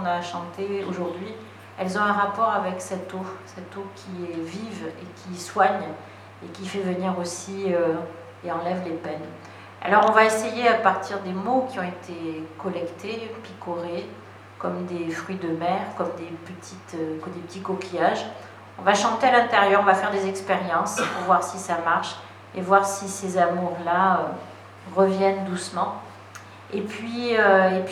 qu'on a chantées aujourd'hui, elles ont un rapport avec cette eau qui est vive et qui soigne et qui fait venir aussi et enlève les peines. Alors on va essayer à partir des mots qui ont été collectés, picorés, comme des fruits de mer, comme des petits coquillages. On va chanter à l'intérieur, on va faire des expériences pour voir si ça marche et voir si ces amours-là reviennent doucement. Et puis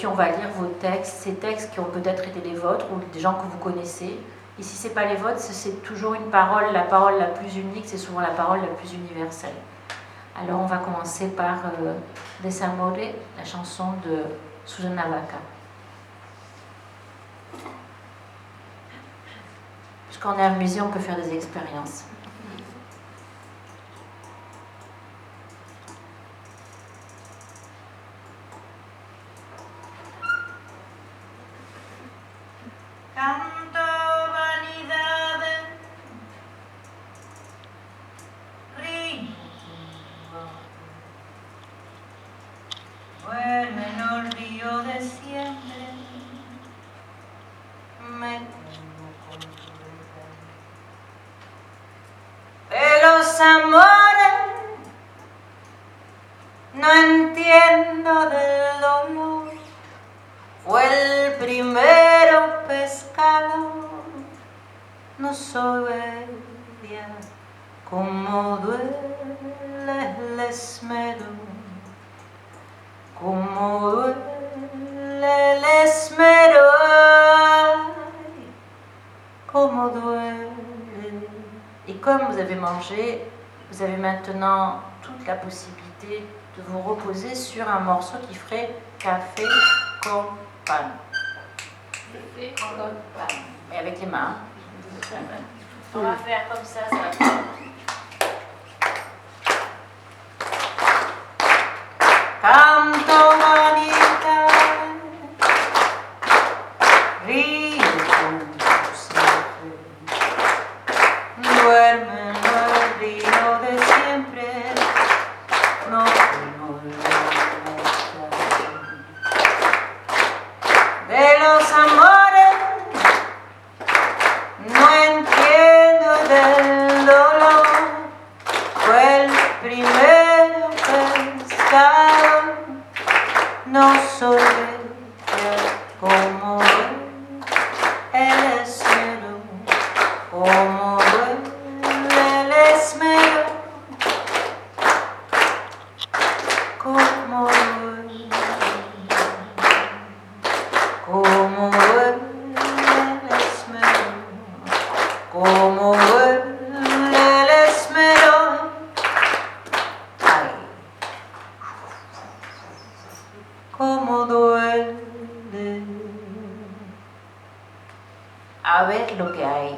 on va lire vos textes, ces textes qui ont peut-être été les vôtres ou des gens que vous connaissez. Et si ce n'est pas les vôtres, c'est toujours une parole, la parole la plus unique, c'est souvent la parole la plus universelle. Alors on va commencer par Desamore, la chanson de Susana Baca. Puisqu'on est à un musée, on peut faire des expériences. Canto vanidade, río, duerme en el río de siempre, me tengo con tu verdad. De los amores no entiendo del dolor, fue el primero pescado, no soy bella, como duele el esmero, como duele el esmero, ay, como duele. Et comme vous avez mangé, vous avez maintenant toute la possibilité de vous reposer sur un morceau qui ferait café con pan. Café con pan. Et avec les mains. On va faire comme ça va faire. Canto manita, río con tu sangre, duerme en el río de siempre, no tengo la de los amores, no entiendo del dolor, fue el primero pescado, no soy bella como el esmero, como duele el esmero, como duele el esmero, como duele el esmero, ay, como duele. A ver lo que hay.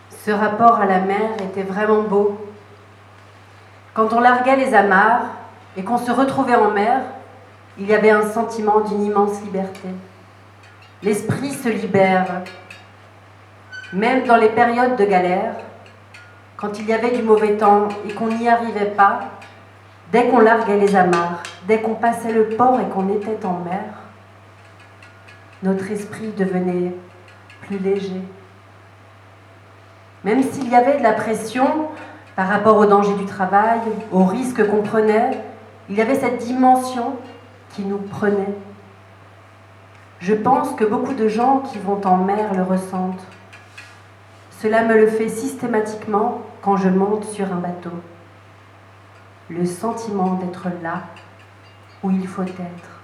Ce rapport à la mer était vraiment beau. Quand on larguait les amarres et qu'on se retrouvait en mer, il y avait un sentiment d'une immense liberté. L'esprit se libère. Même dans les périodes de galère, quand il y avait du mauvais temps et qu'on n'y arrivait pas, dès qu'on larguait les amarres, dès qu'on passait le port et qu'on était en mer, notre esprit devenait plus léger. Même s'il y avait de la pression par rapport au danger du travail, aux risques qu'on prenait, il y avait cette dimension qui nous prenait. Je pense que beaucoup de gens qui vont en mer le ressentent. Cela me le fait systématiquement quand je monte sur un bateau. Le sentiment d'être là où il faut être.